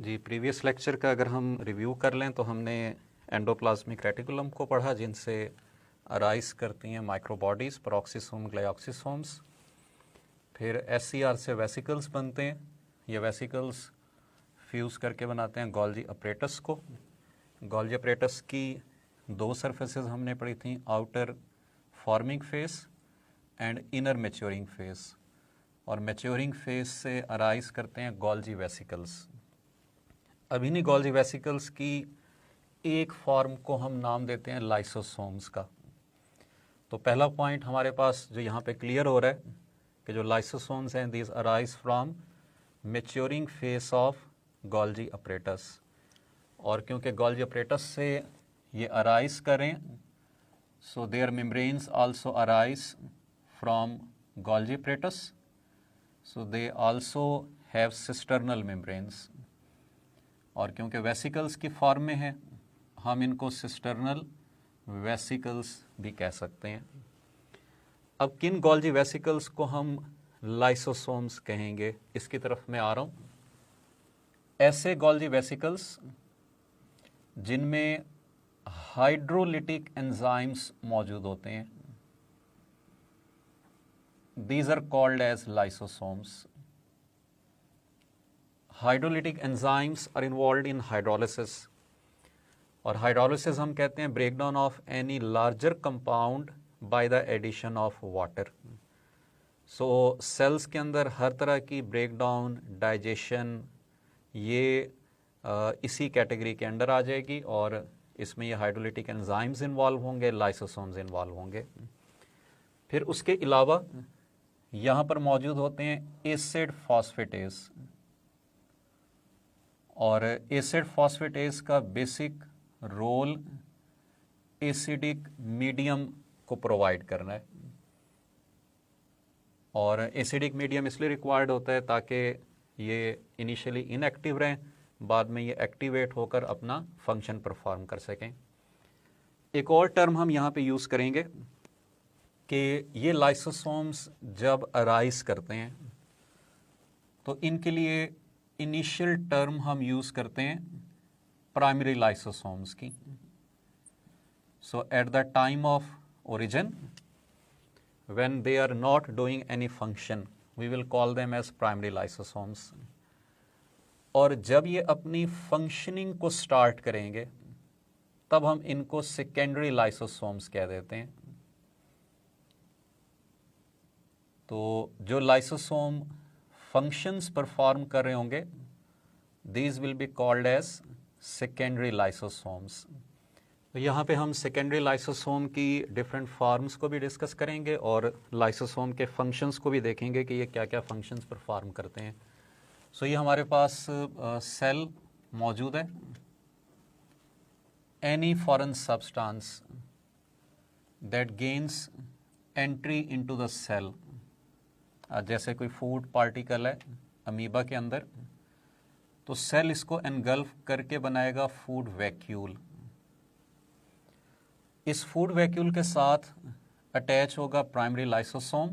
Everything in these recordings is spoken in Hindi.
जी, प्रीवियस लेक्चर का अगर हम रिव्यू कर लें तो हमने एंडोप्लाज्मिक रेटिकुलम को पढ़ा, जिनसे अराइज करती हैं माइक्रोबॉडीज़, पेरोक्सिसोम, ग्लाइऑक्सिसोम्स। फिर एससीआर से वेसिकल्स बनते हैं। ये वेसिकल्स फ्यूज़ करके बनाते हैं गोल्जी अपरेटस को। गोल्जी अपरेटस की दो सरफेसेस हमने पढ़ी थी, outer forming face and inner maturing face. और मैच्योरिंग फेस से अराइज करते हैं गोल्जी वेसिकल्स। अब इन्हीं गोल्जी वेसिकल्स की एक फॉर्म को हम नाम देते हैं लाइसोसोम्स का। तो पहला पॉइंट हमारे पास जो यहाँ पे क्लियर हो रहा है कि जो लाइसोसोम्स हैं, these arise from maturing face of Golgi apparatus. और क्योंकि गोल्जी अपरेटस से ये अराइज करें, so their membranes also arise from Golgi apparatus, so they also have cisternal membranes. और क्योंकि वेसिकल्स की फॉर्म में है, हम इनको सिस्टर्नल वेसिकल्स भी कह सकते हैं। अब किन गोल्जी वेसिकल्स को हम लाइसोसोम्स कहेंगे, इसकी तरफ मैं आ रहा हूँ। ऐसे गोल्जी वेसिकल्स जिनमें हाइड्रोलिटिक एंजाइम्स मौजूद होते हैं, these are called as lysosomes. Hydrolytic enzymes are involve in hydrolysis. और हाइड्रोलिसिस हम कहते हैं breakdown of any larger compound by the addition of water. So cells के अंदर हर तरह की ब्रेकडाउन, डाइजेशन, ये इसी कैटेगरी के अंडर आ जाएगी और इसमें ये हाइड्रोलिटिक एंजाइम्स इन्वॉल्व होंगे, लाइसोसोम्स इन्वॉल्व होंगे। फिर उसके अलावा यहाँ पर मौजूद होते हैं एसिड फॉस्फेटेस। और एसिड फॉस्फेटेस का बेसिक रोल एसिडिक मीडियम को प्रोवाइड करना है। और एसिडिक मीडियम इसलिए रिक्वायर्ड होता है ताकि ये इनिशियली इनएक्टिव रहें, बाद में ये एक्टिवेट होकर अपना फंक्शन परफॉर्म कर सकें। एक और टर्म हम यहाँ पे यूज़ करेंगे कि ये लाइसोसोम्स जब अराइज करते हैं तो इनके लिए इनिशियल टर्म हम यूज़ करते हैं प्राइमरी लाइसोसोम्स की। So at the time of origin, when they are not doing any function, we will call them as primary lysosomes. और जब ये अपनी फंक्शनिंग को स्टार्ट करेंगे तब हम इनको सेकेंडरी लाइसोसोम्स कह देते हैं। तो जो लाइसोसोम फंक्शंस परफॉर्म कर रहे होंगे, these will be called as secondary lysosomes. तो यहाँ पे हम सेकेंडरी लाइसोसोम की डिफरेंट फॉर्म्स को भी डिस्कस करेंगे और लाइसोसोम के फंक्शंस को भी देखेंगे कि ये क्या क्या फंक्शंस परफॉर्म करते हैं। सो ये हमारे पास सेल मौजूद है। Any foreign substance that gains entry into the cell, जैसे कोई फूड पार्टिकल है अमीबा के अंदर, तो सेल इसको एनगल्फ करके बनाएगा फूड वैक्यूल। इस फूड वैक्यूल के साथ अटैच होगा प्राइमरी लाइसोसोम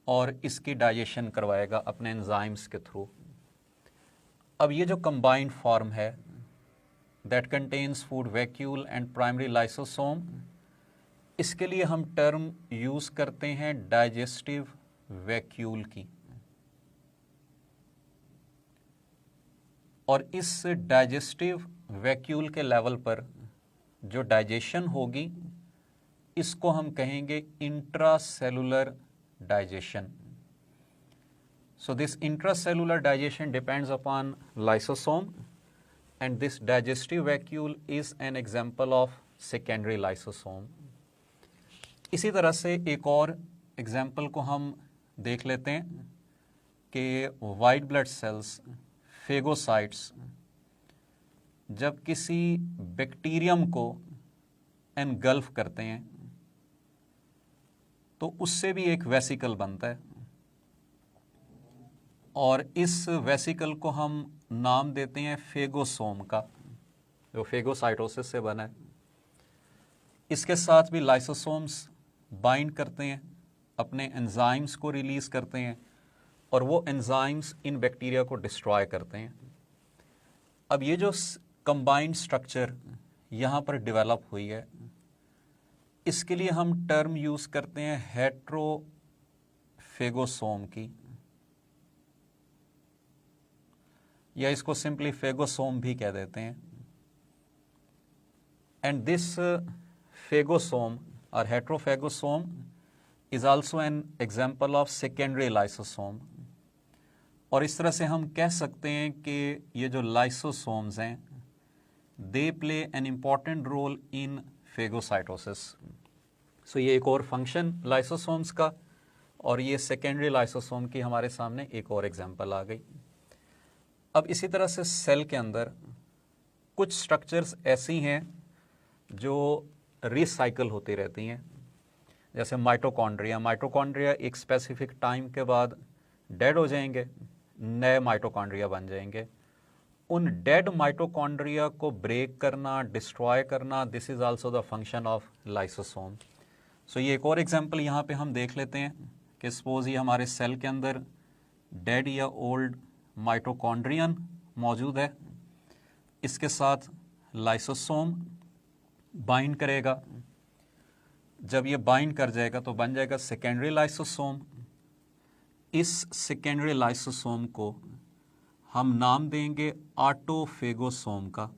और इसकी डाइजेशन करवाएगा अपने एंजाइम्स के थ्रू। अब ये जो कंबाइंड फॉर्म है that contains food vacuole and primary lysosome, इसके लिए हम टर्म यूज़ करते हैं डाइजेस्टिव वैक्यूल की। और इस डाइजेस्टिव वैक्यूल के लेवल पर जो डाइजेशन होगी, इसको हम कहेंगे intracellular digestion. So this intracellular digestion depends upon lysosome and this digestive vacuole is an example of secondary lysosome. इसी तरह से एक और एग्जांपल को हम देख लेते हैं कि वाइट ब्लड सेल्स, फेगोसाइट्स, जब किसी बैक्टीरियम को एनगल्फ करते हैं तो उससे भी एक वेसिकल बनता है और इस वेसिकल को हम नाम देते हैं फेगोसोम का, जो फेगोसाइटोसिस से बना है। इसके साथ भी लाइसोसोम्स बाइंड करते हैं, अपने एंजाइम्स को रिलीज करते हैं और वो एंजाइम्स इन बैक्टीरिया को डिस्ट्रॉय करते हैं। अब ये जो कंबाइंड स्ट्रक्चर यहाँ पर डेवलप हुई है, इसके लिए हम टर्म यूज करते हैं हेट्रोफेगोसोम की, या इसको सिंपली फेगोसोम भी कह देते हैं। एंड दिस फेगोसोम और heterophagosome is also an example of secondary lysosome. और इस तरह से हम कह सकते हैं कि ये जो लाइसोसोम्स हैं, they play an important role in phagocytosis. So ये एक और फंक्शन लाइसोसोम्स का, और ये सेकेंडरी लाइसोसोम की हमारे सामने एक और एग्जांपल आ गई। अब इसी तरह से सेल के अंदर कुछ स्ट्रक्चर्स ऐसी हैं जो रिसाइकल होती रहती हैं, जैसे माइटोकॉन्ड्रिया। माइटोकॉन्ड्रिया एक स्पेसिफिक टाइम के बाद डेड हो जाएंगे, नए माइटोकॉन्ड्रिया बन जाएंगे। उन डेड माइटोकॉन्ड्रिया को ब्रेक करना, डिस्ट्रॉय करना, this is also the function of lysosome. So ये एक और एग्जांपल यहाँ पे हम देख लेते हैं कि सपोज ये हमारे सेल के अंदर डेड या ओल्ड माइटोकॉन्ड्रियन मौजूद है, इसके साथ लाइसोसोम बाइंड करेगा। जब ये बाइंड कर जाएगा तो बन जाएगा सेकेंडरी लाइसोसोम। इस सेकेंडरी लाइसोसोम को हम नाम देंगे ऑटोफेगोसोम का,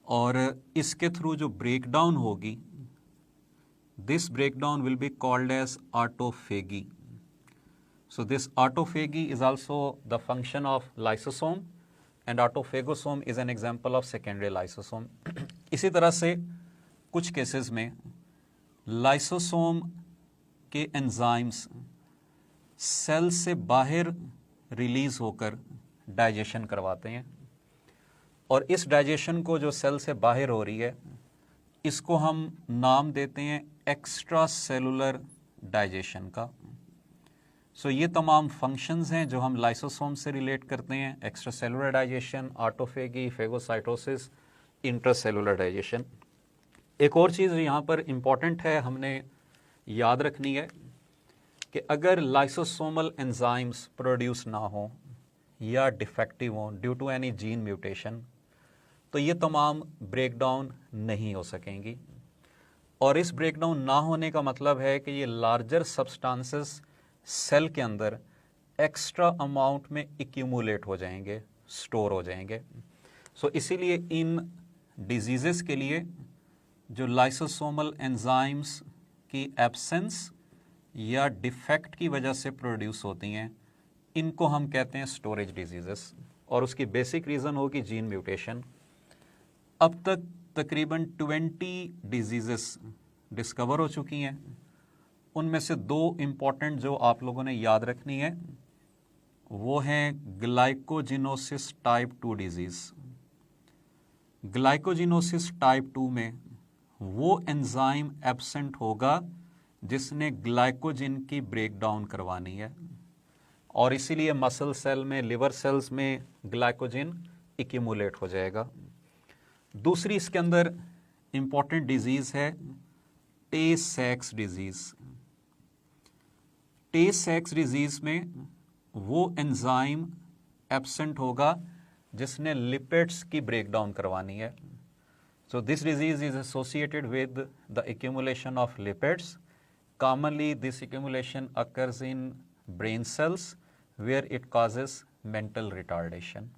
और इसके थ्रू जो ब्रेकडाउन होगी, this breakdown will be called as autophagy. So this autophagy is also the function of lysosome, and autophagosome is an example of secondary lysosome. इसी तरह से कुछ केसेस में लाइसोसोम के एंजाइम्स सेल से बाहर रिलीज होकर डाइजेशन करवाते हैं, और इस डाइजेशन को जो सेल से बाहर हो रही है, इसको हम नाम देते हैं एक्स्ट्रा सेलुलर डाइजेशन का। सो ये तमाम फंक्शंस हैं जो हम लाइसोसोम से रिलेट करते हैं, extra cellular digestion, autophagy, phagocytosis, intracellular digestion. एक और चीज़ यहाँ पर इम्पॉर्टेंट है, हमने याद रखनी है कि अगर लाइसोसोमल एंजाइम्स प्रोड्यूस ना हो या डिफेक्टिव हो due to any gene mutation, तो ये तमाम ब्रेकडाउन नहीं हो सकेंगी। और इस ब्रेकडाउन ना होने का मतलब है कि ये लार्जर सब्सटेंसेस सेल के अंदर एक्स्ट्रा अमाउंट में एक्यूमुलेट हो जाएंगे, स्टोर हो जाएंगे। सो इसीलिए इन डिजीज़ेस के लिए जो लाइसोसोमल एंजाइम्स की एब्सेंस या डिफेक्ट की वजह से प्रोड्यूस होती हैं, इनको हम कहते हैं स्टोरेज डिजीज़ेस, और उसकी बेसिक रीज़न होगी जीन म्यूटेशन। अब तक तकरीबन 20 डिजीज़ेस डिस्कवर हो चुकी हैं। उनमें से दो इम्पॉर्टेंट जो आप लोगों ने याद रखनी है वो हैं ग्लाइकोजिनोसिस टाइप 2 डिजीज़। ग्लाइकोजिनोसिस टाइप 2 में वो एंजाइम एब्सेंट होगा जिसने ग्लाइकोजिन की ब्रेकडाउन करवानी है, और इसीलिए मसल सेल में, लिवर सेल्स में ग्लाइकोजिन एक्यूमुलेट हो जाएगा। दूसरी इसके अंदर इम्पॉर्टेंट डिजीज़ है टे-सेक्स डिजीज़। टे-सेक्स डिजीज़ में वो एंजाइम एब्सेंट होगा जिसने लिपिड्स की ब्रेकडाउन करवानी है। So this disease is associated with the accumulation of lipids. Commonly this accumulation occurs in brain cells where it causes mental retardation.